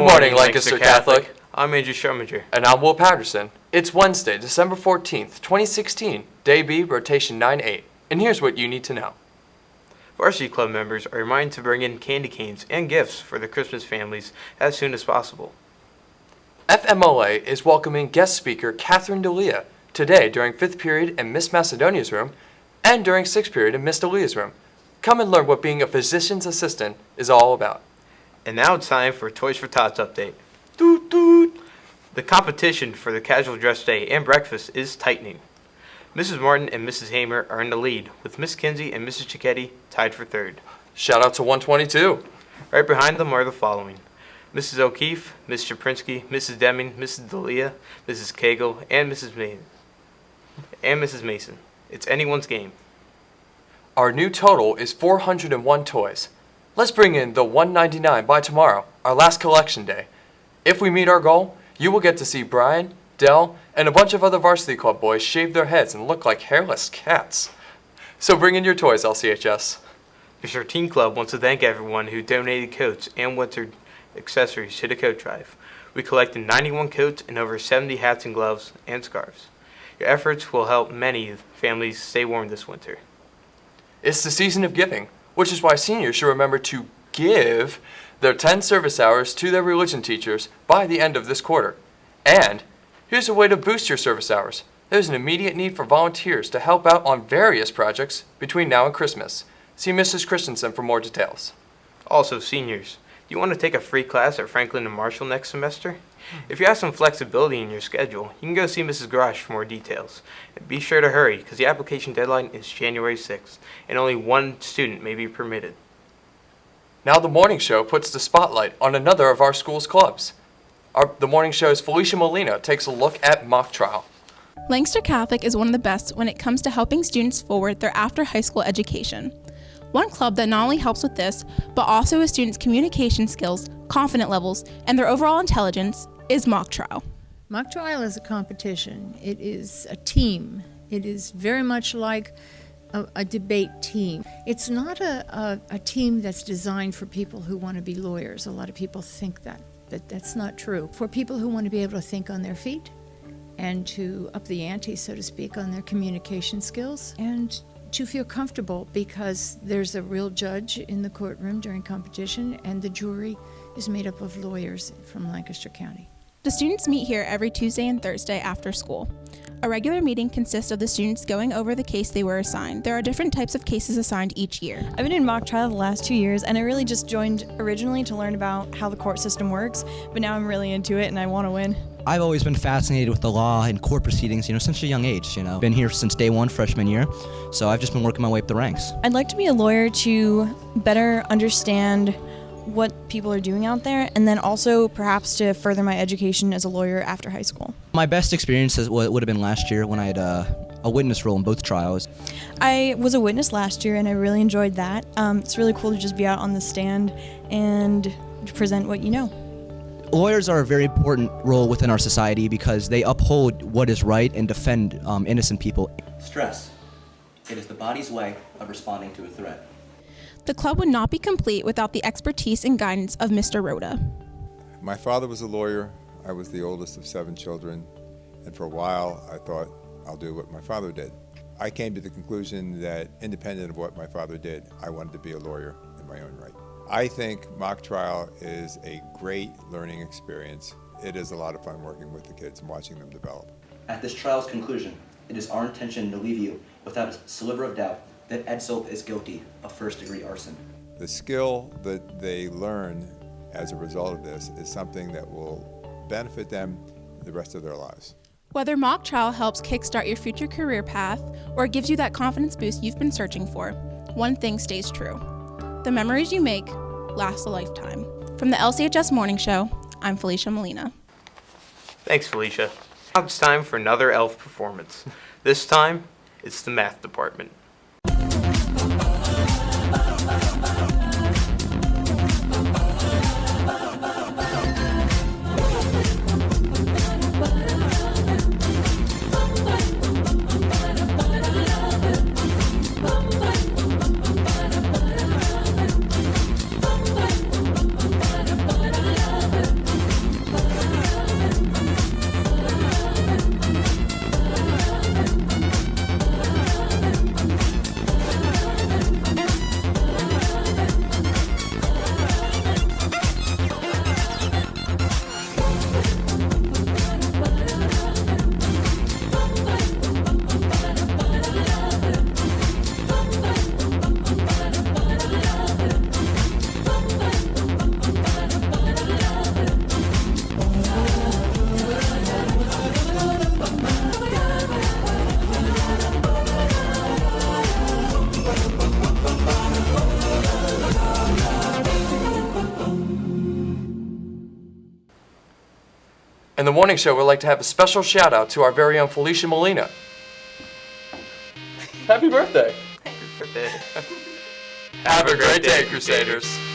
Good morning, Lancaster Catholic. I'm Andrew Schumacher. And I'm Will Patterson. It's Wednesday, December 14th, 2016, Day B, Rotation 9-8. And here's what you need to know. Varsity Club members are reminded to bring in candy canes and gifts for their Christmas families as soon as possible. FMLA is welcoming guest speaker Catherine D'Elia today during 5th period in Miss Macedonia's room and during 6th period in Miss D'Elia's room. Come and learn what being a physician's assistant is all about. And now it's time for Toys for Tots update. Doot doot. The competition for the casual dress day and breakfast is tightening. Mrs. Martin and Mrs. Hamer are in the lead, with Miss Kinsey and Mrs. Cicchetti tied for third. Shout out to 122. Right behind them are the following: Mrs. O'Keefe, Miss Shaprinsky, Mrs. Deming, Mrs. D'Elia, Mrs. Cagle, and Mrs. Mason. It's anyone's game. Our new total is 401 toys. Let's bring in the 199 by tomorrow, our last collection day. If we meet our goal, you will get to see Brian, Dell, and a bunch of other Varsity Club boys shave their heads and look like hairless cats. So bring in your toys, LCHS. The 13 Club wants to thank everyone who donated coats and winter accessories to the coat drive. We collected 91 coats and over 70 hats and gloves and scarves. Your efforts will help many families stay warm this winter. It's the season of giving, which is why seniors should remember to give their 10 service hours to their religion teachers by the end of this quarter. And here's a way to boost your service hours. There's an immediate need for volunteers to help out on various projects between now and Christmas. See Mrs. Christensen for more details. Also, seniors, do you want to take a free class at Franklin and Marshall next semester? If you have some flexibility in your schedule, you can go see Mrs. Grosh for more details. And be sure to hurry, because the application deadline is January 6th, and only one student may be permitted. Now the morning show puts the spotlight on another of our school's clubs. The morning show's Felicia Molina takes a look at mock trial. Lancaster Catholic is one of the best when it comes to helping students forward their after high school education. One club that not only helps with this, but also with students' communication skills, confidence levels, and their overall intelligence is mock trial. Mock trial is a competition. It is a team. It is very much like a debate team. It's not a team that's designed for people who want to be lawyers. A lot of people think that, but that's not true. For people who want to be able to think on their feet and to up the ante, so to speak, on their communication skills, and to feel comfortable because there's a real judge in the courtroom during competition, and the jury is made up of lawyers from Lancaster County. The students meet here every Tuesday and Thursday after school. A regular meeting consists of the students going over the case they were assigned. There are different types of cases assigned each year. I've been in mock trial the last 2 years, and I really just joined originally to learn about how the court system works, but now I'm really into it and I want to win. I've always been fascinated with the law and court proceedings, since a young age, Been here since day one, freshman year, so I've just been working my way up the ranks. I'd like to be a lawyer to better understand what people are doing out there, and then also perhaps to further my education as a lawyer after high school. My best experience would have been last year when I had a witness role in both trials. I was a witness last year and I really enjoyed that. It's really cool to just be out on the stand and present what you know. Lawyers are a very important role within our society because they uphold what is right and defend innocent people. Stress. It is the body's way of responding to a threat. The club would not be complete without the expertise and guidance of Mr. Rhoda. My father was a lawyer. I was the oldest of 7 children, and for a while I thought I'll do what my father did. I came to the conclusion that independent of what my father did, I wanted to be a lawyer in my own right. I think mock trial is a great learning experience. It is a lot of fun working with the kids and watching them develop. At this trial's conclusion, it is our intention to leave you without a sliver of doubt that Ed Soap is guilty of first-degree arson. The skill that they learn as a result of this is something that will benefit them the rest of their lives. Whether mock trial helps kickstart your future career path or gives you that confidence boost you've been searching for, one thing stays true. The memories you make last a lifetime. From the LCHS Morning Show, I'm Felicia Molina. Thanks, Felicia. Now it's time for another ELF performance. This time, it's the math department. the morning show, we'd like to have a special shout out to our very own Felicia Molina. Happy birthday. Birthday. Have a great day, Crusaders.